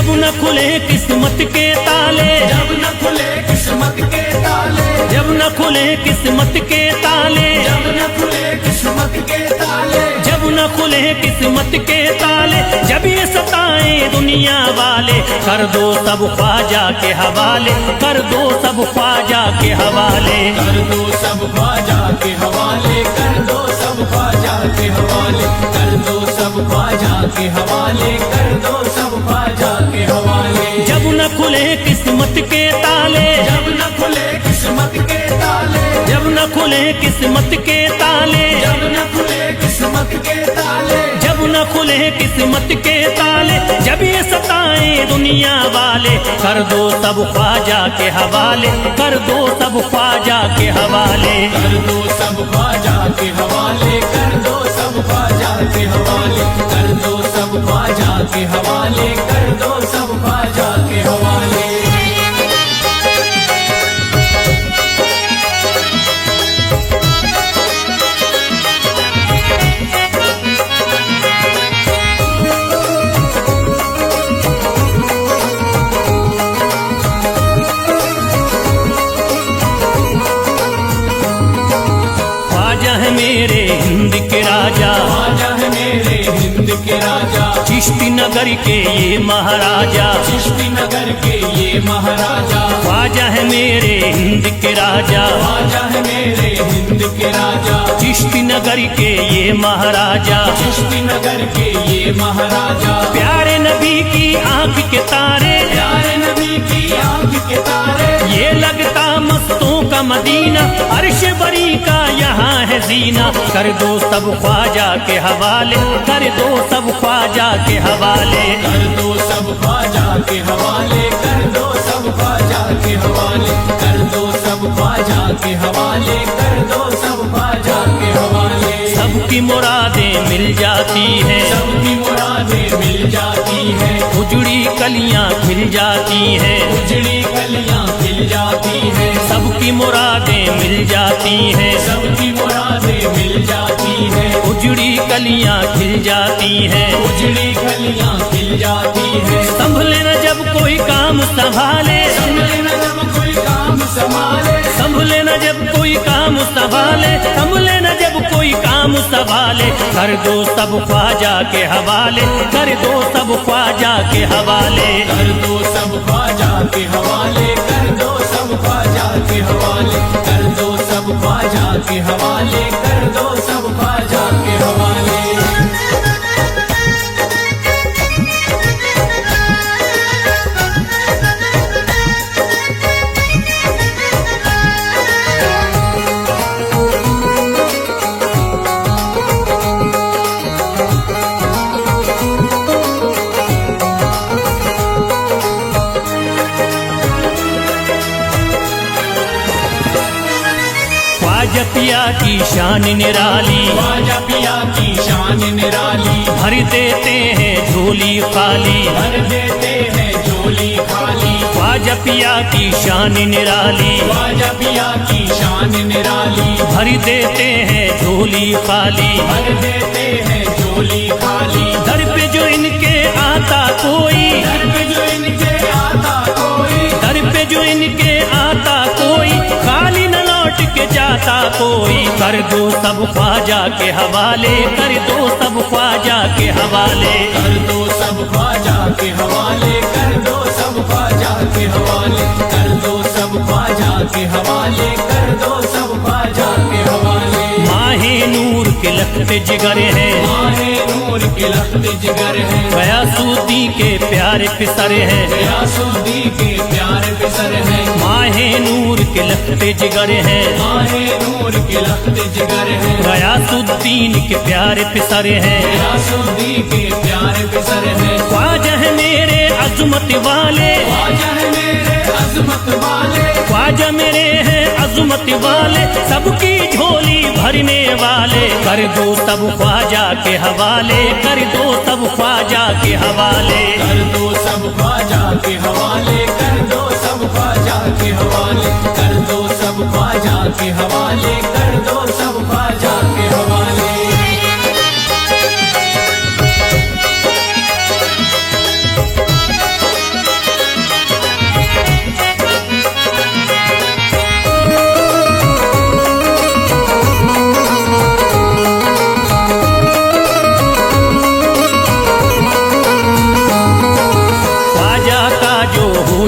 जब न खुले किस्मत के ताले, जब न खुले किस्मत के ताले, जब न खुले किस्मत के ताले, जब न खुले किस्मत के ताले, जब न खुले किस्मत के ताले, जब ये सताए दुनिया वाले, कर दो सब ख्वाजा के हवाले, कर दो सब ख्वाजा के हवाले, कर दो सब ख्वाजा के हवाले, कर दो सब ख्वाजा के हवाले, कर दो सब ख्वाजा के हवाले, कर दो सब ख्वाजा के हवाले। जब न खुले किस्मत के ताले, जब न खुले किस्मत के ताले, जब न खुले किस्मत के ताले, जब न खुले किस्मत के ताले, जब न खुले किस्मत के ताले, जब ये सताए दुनिया वाले, कर दो सब ख्वाजा के हवाले, कर दो सब ख्वाजा के हवाले, कर दो सब ख्वाजा के हवाले, कर दो सब ख्वाजा के हवाले, कर दो सब ख्वाजा के हवाले, कर दो सब ख्वाजा के हवाले। मेरे हिंद के राजा, ख्वाजा है मेरे हिंद के राजा, चिश्ती नगर के ये महाराजा, चिश्ती नगर के ये महाराजा, ख्वाजा है मेरे हिंद के राजा, ख्वाजा है मेरे हिंद के राजा, चिश्ती नगर के ये महाराजा, चिश्ती नगर के ये महाराजा, प्यारे नबी की आंख के तारे, प्यारे नबी की आंख के तारे, ये लगता मस्तों का मदीना, अर्श बरी का यहाँ है जीना, कर दो सब ख्वाजा के हवाले, कर दो सब ख्वाजा के हवाले, कर दो सब ख्वाजा के हवाले, कर दो सब ख्वाजा के हवाले, कर दो सब ख्वाजा के हवाले, कर दो सब ख्वाजा के हवाले। सबकी मुरादें मिल जाती हैं, सबकी मुरादें मिल जाती हैं, उजड़ी कलियां खिल जाती हैं, उजड़ी कलियां खिल जाती हैं, सबकी मुरादें मिल जाती हैं, सबकी मुरादें मिल जाती हैं, उजड़ी कलियां खिल जाती हैं, उजड़ी कलियां खिल जाती हैं। संभले न जब कोई काम संभाले, संभले न जब कोई काम संभाले, संभले न जब कोई काम संभाले, संभले न जब कोई काम संभाले, कर दो सब ख्वाजा के हवाले, कर दो सब ख्वाजा के हवाले, कर दो सब ख्वाजा के हवाले, कर दो सब ख्वाजा के हवाले, कर दो सब ख्वाजा के हवाले, कर दो सब ख्वाजा के हवाले। ख्वाजा पिया की शान निराली, ख्वाजा पिया की शान निराली, भर देते हैं झोली खाली, भर देते हैं झोली खाली, ख्वाजा पिया की शान निराली, ख्वाजा पिया की शान निराली, भर देते हैं झोली खाली, भर देते हैं झोली खाली, दर पे जो इनके आता कोई, दर पे जो इनके आता कोई, दर पे जो इनके आता कोई, खाली न लौट के जाता कोई, कर दो सब ख्वाजा के हवाले, कर दो सब ख्वाजा के हवाले, कर दो सब ख्वाजा के हवाले, कर दो सब ख्वाजा के हवाले, कर दो सब ख्वाजा के हवाले, कर दो सब ख्वाजा के हवाले। माहे नूर के लखते जिगर है, माहे नूर के लखते जिगर है, गयासुद्दीन के प्यारे पिसर है, गयासुद्दीन के प्यारे पिसर है, माहे नूर के लखते जिगर है, माहे नूर के लखते जिगर है, गयासुद्दीन के प्यारे पिसर है, गयासुद्दीन के प्यारे पिसर है। ख्वाजा है मेरे अजमत वाले, ख्वाजा है मेरे अजमत वाले, ख्वाजा मेरे हैं अजमत वाले, सबकी झोली भरने वाले, कर दो सब ख्वाजा के हवाले, कर दो सब ख्वाजा के हवाले, कर दो सब ख्वाजा के हवाले, कर दो सब ख्वाजा के हवाले, कर दो सब ख्वाजा के हवाले, कर दो सब ख्वाजा के हवाले।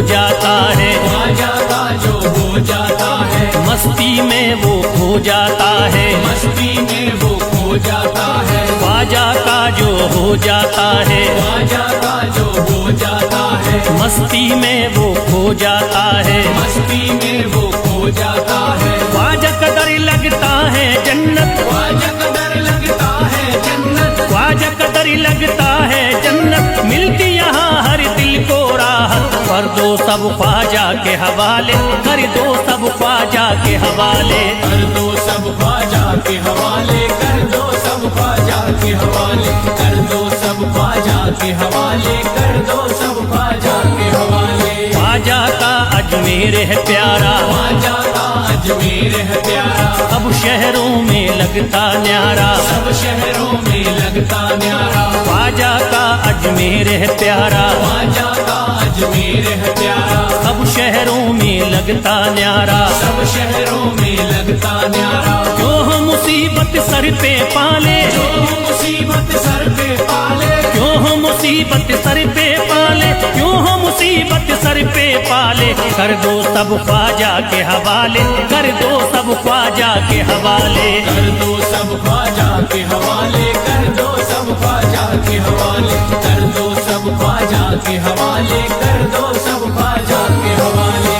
जाता है, ख्वाजा का जो हो जाता है, मस्ती में वो खो जाता है, मस्ती में वो खो जाता है, ख्वाजा का जो हो जाता है, ख्वाजा का जो हो जाता है, मस्ती में वो खो जाता है, मस्ती में वो खो जाता है। ख्वाजा कदर लगता है जन्नत, ख्वाजा कदर लगता है जन्नत, ख्वाजा कदर लगता है जन्नत, मिलती यहाँ हर दिल को राहत। कर दो सब ख्वाजा के हवाले, कर दो सब ख्वाजा के हवाले, कर दो सब ख्वाजा के हवाले, कर दो सब ख्वाजा के हवाले, कर दो सब ख्वाजा के हवाले, कर दो सब ख्वाजा के हवाले। ख्वाजा का अजमेर है प्यारा, ख्वाजा का अजमेर है प्यारा, अब शहरों में लगता न्यारा, सब शहरों में लगता न्यारा। ख्वाजा का अजमेर है प्यारा, ख्वाजा का अजमेर है प्यारा, अब शहरों में लगता न्यारा। सब शहरों में लगता न्यारा। जो हम मुसीबत सर पे पाले, जो मुसीबत सर पे पाले, क्यों हम मुसीबत सर पे पाले, क्यों हम मुसीबत सर पे पाले। कर दो सब ख्वाजा के हवाले, कर दो सब ख्वाजा के हवाले, कर दो सब ख्वाजा के हवाले, कर दो सब ख्वाजा के हवाले, कर दो सब ख्वाजा के हवाले, कर दो सब ख्वाजा के हवाले।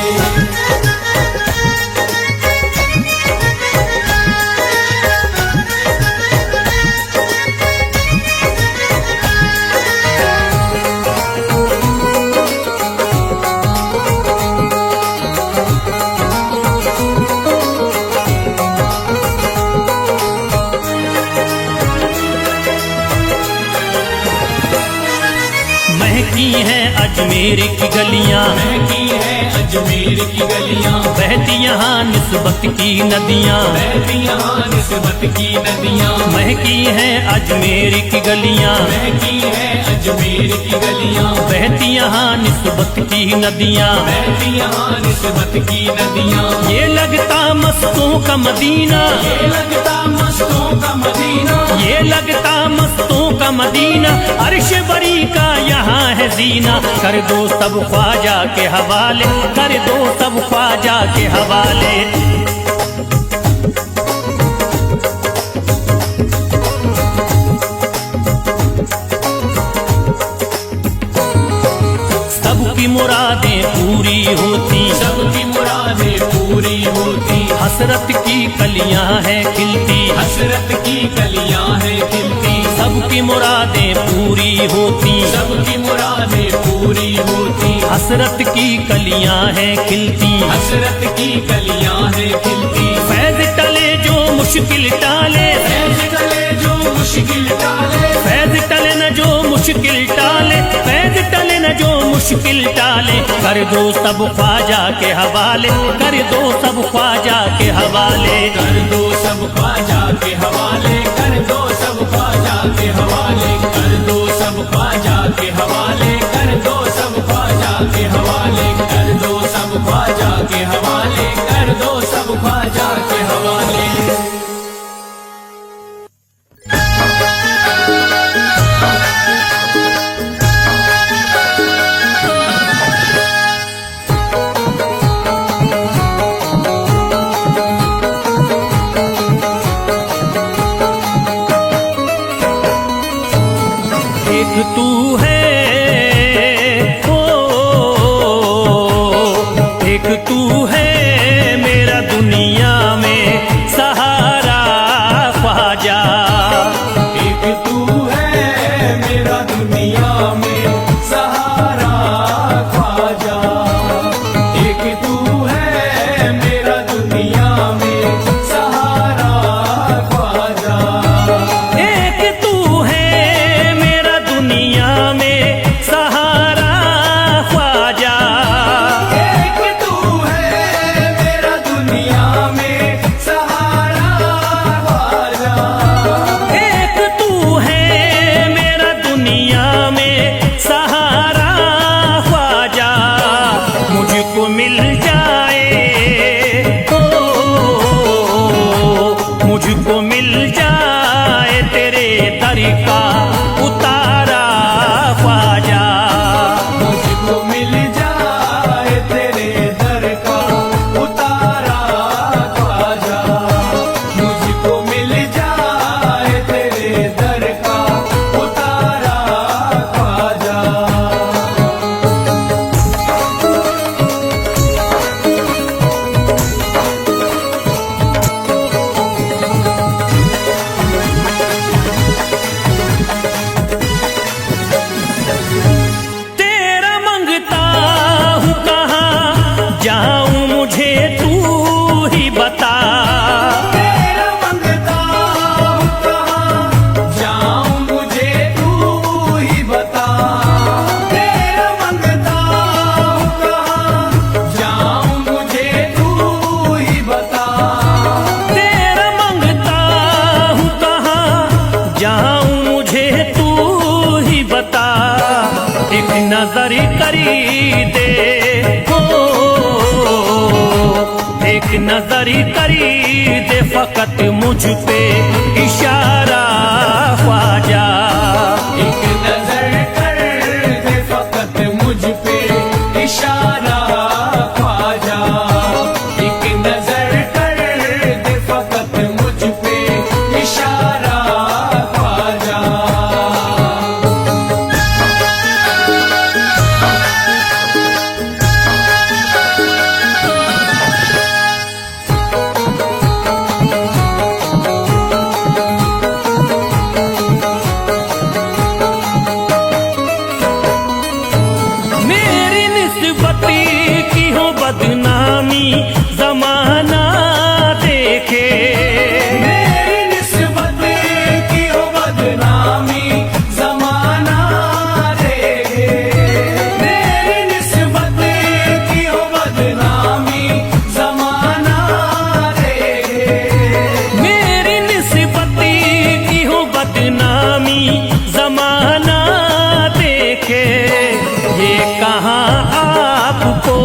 महकी हैं अजमेर की गलियां, महकी है अजमेर की गलियां, बहती यहाँ निस्बत की नदियां, बहती यहाँ निस्बत की नदियां, महकी हैं अजमेर की गलियां, महकी है अजमेर की गलियां, बहती यहाँ निस्बत की नदियां। बहती यहाँ निस्बत की नदियां। ये लगता मस्तों का मदीना, ये लगता मस्तों का मदीना, ये लगता मस्तों का मदीना, अर्श बरी का यहाँ है जीना। कर दो सब ख्वाजा के हवाले, कर दो सब ख्वाजा के हवाले। सबकी मुरादें पूरी होती, सबकी मुरादें पूरी होती, हसरत की कलियां हैं खिलती, हसरत की कलियां हैं खिलती, सबकी मुरादें पूरी होती, सबकी मुरादें पूरी होती, हसरत की कलियां हैं खिलती, हसरत की कलियां हैं खिलती। फैज टले जो मुश्किल टाले, फैज टले जो मुश्किल टाले, फैज टले न जो मुश्किल टाले, फैज टले न जो मुश्किल टाले। कर दो सब ख्वाजा के हवाले, कर दो सब ख्वाजा के हवाले, कर दो सब ख्वाजा के हवाले, कर दो सब ख्वाजा के हवाले, कर दो सब ख्वाजा के हवाले, कर दो सब ख्वाजा के हवाले, कर दो सब ख्वाजा के हवाले, कर दो सब ख्वाजा के हवाले। एक तू है ओ, एक तू है मेरा दुनिया में सहारा ख्वाजा। एक तू है मेरा दुनिया में सहारा ख्वाजा, एक तू है मेरा दुनिया में सहारा ख्वाजा, एक तू है मेरा दुनिया में सहारा ख्वाजा, एक तू है नजर करी दे हो, एक नजर करी दे फकत मुझ पे इशारा ख्वाजा। एक नजर कर दे फकत मुझ पे इशारा ख्वाजा। एक नजर कर दे फकत मुझ पे इशारा ख्वाजा। मेरी निस्बती की हो बदनामी जमाना देखे, मेरी निस्बत की हो बदनामी जमाना देखे। मेरी निस्बत की हो बदनामी जमाना देखे। मेरी निस्बती की हो बदनामी जमाना देखे। ये कहाँ आपको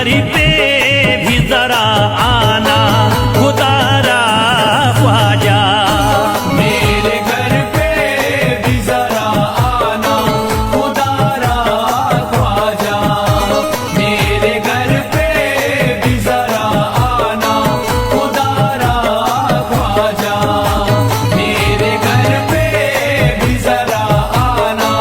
घर पे भी जरा आना खुदारा ख्वाजा। मेरे घर पे भी जरा आना खुदारा ख्वाजा। मेरे घर पे भी जरा आना खुदारा ख्वाजा। मेरे घर पे भी जरा आना।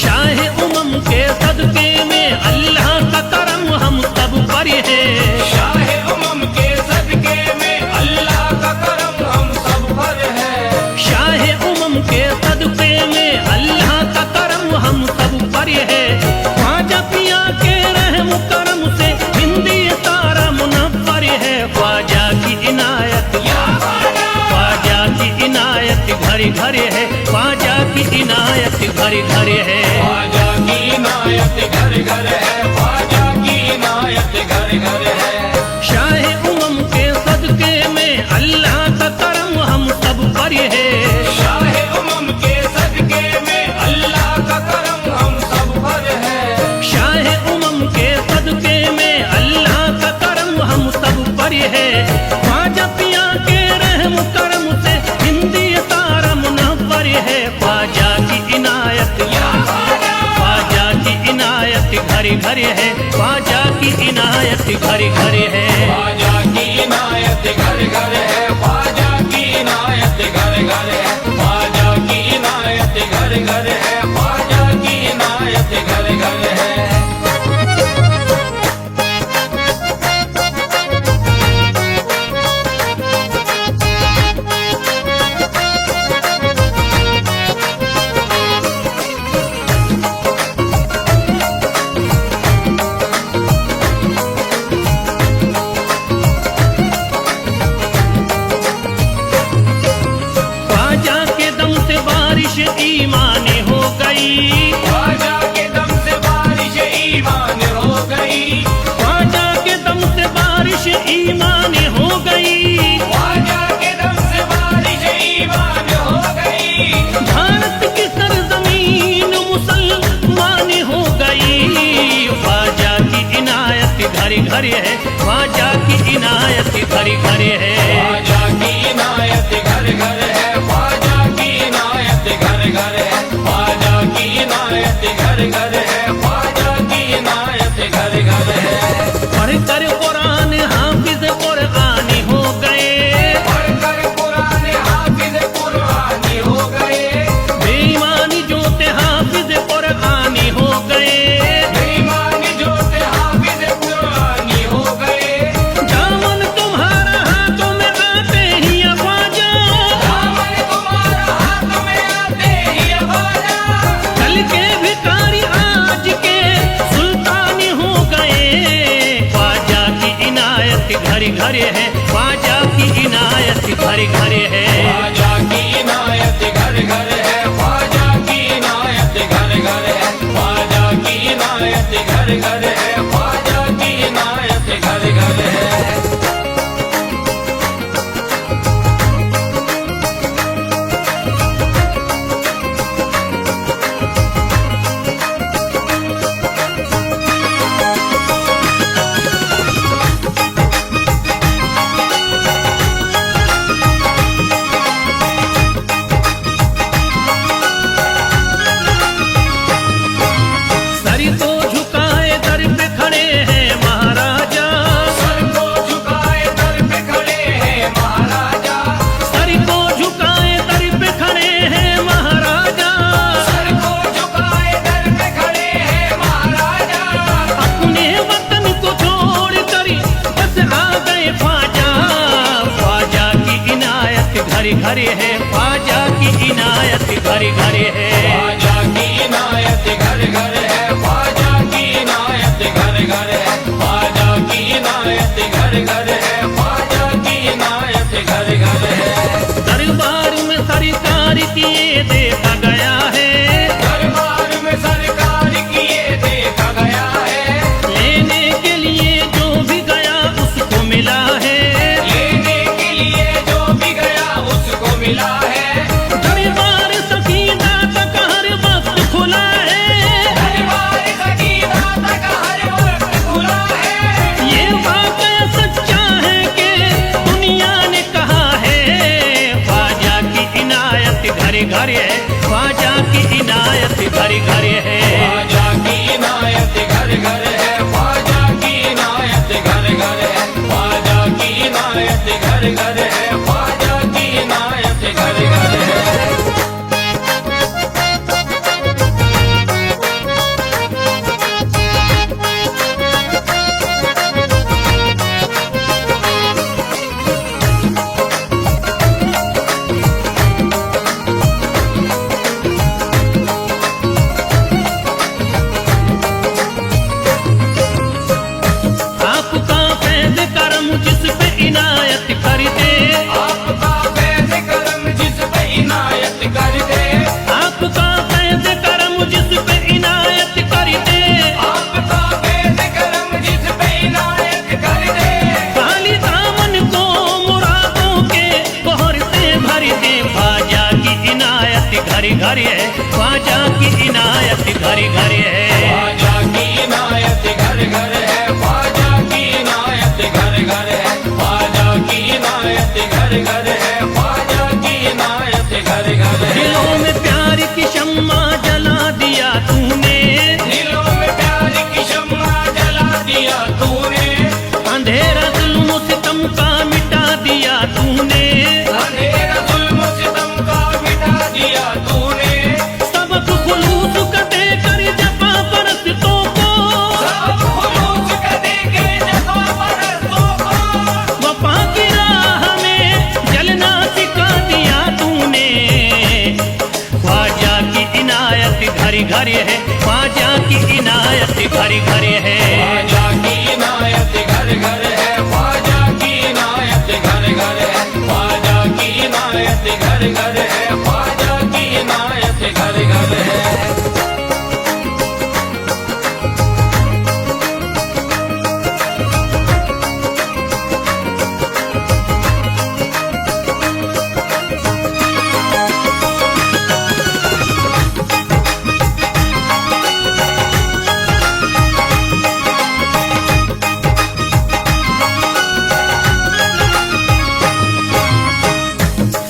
शाह उमम के सदके में अल्लाह का करम हम सब पर है। शाह उमम के सदके में अल्लाह का करम हम सब पर है। शाह उमम के सदके में अल्लाह का करम हम सब पर है। ख्वाजा पिया के रहम करम से हिंदी तारा मुनव्वर है। ख्वाजा की इनायत, ख्वाजा की इनायत घर घर है। ख्वाजा की इनायत घर घर है। ख्वाजा की इनायत घर घर है। ख्वाजा की इनायत घर घर है। शाह उमम के सदके में अल्लाह का करम हम सब पर है। शाह उमम के सदके में अल्लाह का करम हम सब पर है। शाह उमम के सदके में अल्लाह का करम हम सब पर है। ख्वाजा पिया के रहम करम से हिंदी तारा मुनव्वर है। ख्वाजा की इनायत, ख्वाजा की इनायत घर घर है। ख्वाजा की इनायत घर घर है। ख्वाजा की इनायत घर घर है। ख्वाजा की इनायत घर घर है। ख्वाजा की इनायत घर घर है। ख्वाजा की इनायत घर घर है। ख्वाजा के दम से बारिश ईमान हो गई। ख्वाजा के दम से बारिश ईमान हो गई। ख्वाजा के दम से बारिश ईमान हो गई। ख्वाजा के दम से बारिश ईमान हो गई। भारत की सरजमीन मुसलमान हो गई। ख्वाजा की इनायत घर घर है। ख्वाजा की इनायत घर घर है। ख्वाजा की इनायत घर घर है। ख्वाजा की इनायत घर घर है। ख्वाजा की इनायत घर घर है। ख्वाजा की इनायत घर घर है। पढ़ कर कुरान हाफिज कुरानी हो गए। पढ़कर कुरान हाफिज कुरानी हो गए। बेईमानी जोते हाफिज कुरानी हो गए। बेईमानी जोते हाफिज कुरानी हो गए। दामन तुम्हारा हाथों में आते ही ख्वाजा। दामन तुम्हारा हाथ में आते ही ख्वाजा। कल के भिखारी आज के सुल्तान हो गए। ख्वाजा की इनायत घर घर है। ख्वाजा की इनायत घर घर है। ख्वाजा की इनायत घर घर है। ख्वाजा की इनायत घर घर है। ख्वाजा की इनायत घर घर है। ख्वाजा की इनायत घर घर है। सर को झुकाए दर पे खड़े हैं महाराजा। सर को झुकाए दर पे खड़े हैं महाराजा। सर को झुकाए दर पे खड़े हैं महाराजा। सर को झुकाए दर पे खड़े हैं महाराजा। अपने वतन को छोड़ कर बस आ गए ख्वाजा। ख्वाजा की इनायत घर घर है। ख्वाजा की इनायत घर घर है। ख्वाजा की इनायत घर घर है। ख्वाजा की इनायत घर घर है। ख्वाजा की इनायत घर घर है। ख्वाजा की इनायत घर घर है। दरबार किए देखा गया है, दरबार में सरकार किए देखा गया है, लेने के लिए जो भी गया उसको मिला है, लेने के लिए जो भी गया उसको मिला है, दरबार सकीना तक हर वक्त खुला है, दरबार सकीना तक हर वक्त खुला है। ये वाकया सच्चा है कि दुनिया ने कहा है, ख्वाजा की इनायत घरे घरे है, ख्वाजा की इनायत घरे घरे है। ख्वाजा की इनायत घर घर है, ख्वाजा की इनायत घर घर है, ख्वाजा की इनायत घर घर है, ख्वाजा की इनायत घर घर है। आपका फैज़ करम जिस पे इनायत कर दे, आपका फैज़ करम जिस पे इनायत कर दे, आपका फैज़ करम जिस पे इनायत कर दे, आपका फैज़ करम जिस पे इनायत कर दे, खाली दामन को मुरादों के बहर से भर दे, ख्वाजा की इनायत घरे घरे है, ख्वाजा की इनायत घरे घरे है। ख्वाजा की इनायत घर घर है, ख्वाजा की इनायत घर घर है, ख्वाजा की इनायत घर घर है, ख्वाजा की इनायत घर घर है। दिलों में प्यार की शम्मा जला दिया तूने, दिलों में प्यार की शम्मा जला दिया तूने, अंधेरा जुल्म सितम का मिटा दिया तूने, अंधेरा जुल्म सितम का मिटा दिया तूने, सबक खुलूस का देकर जफा परस्तों को, सब खुलूस का देके जफा परस्तों को, वफा की राह में जलना सिखा दिया तूने, ख्वाजा की इनायत घरे घरे है, ख्वाजा की इनायत घरे घरे है। ख्वाजा की इनायत घर घर है, ख्वाजा की इनायत घर घर है, ख्वाजा की इनायत घर घर है, ख्वाजा की इनायत घर घर है।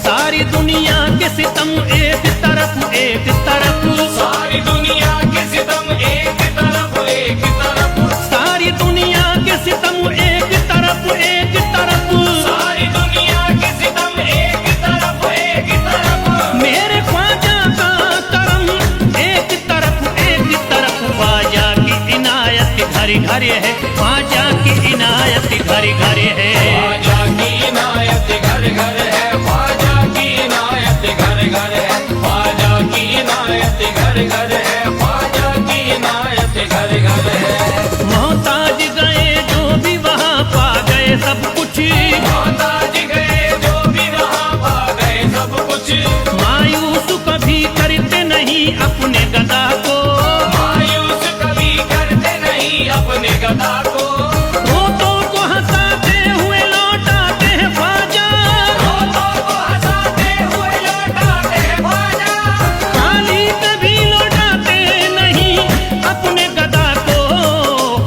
सारी दुनिया के सितम एक तरफ एक तरफ, सारी दुनिया के सितम एक तरफ एक तरफ, सारी दुनिया के सितम एक तरफ एक तरफ, सारी दुनिया के सितम एक तरफ एक तरफ, मेरे ख्वाजा का करम एक तरफ, ख्वाजा की इनायत घरे घरे है, ख्वाजा की इनायत घरे घरे है। ख्वाजा की इनायत घर घर है, ख्वाजा की इनायत घर घर है, ख्वाजा की इनायत घर घर है, ख्वाजा की इनायत घर घर है। मोहताज गए जो भी वहाँ पा गए सब कुछ, मोहताज गए जो भी वहाँ पा गए सब कुछ, मायूस कभी करते नहीं अपने गदा को, मायूस कभी करते नहीं अपने गदा को, रोतों को हंसाते हुए लौटाते हैं ख्वाजा, रोतों को हंसाते हुए लौटाते हैं ख्वाजा, खाली कभी लौटाते नहीं अपने गदा को,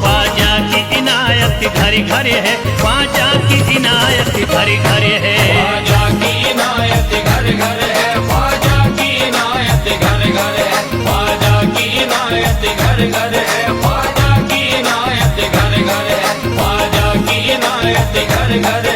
ख्वाजा की इनायत घरे घरे है, ख्वाजा की इनायत घरे घरे है। ख्वाजा की इनायत घर घर है, ख्वाजा की इनायत घर घर है, ख्वाजा की इनायत घर घर है, ख्वाजा की इनायत घर घर है, ख्वाजा की इनायत घर घर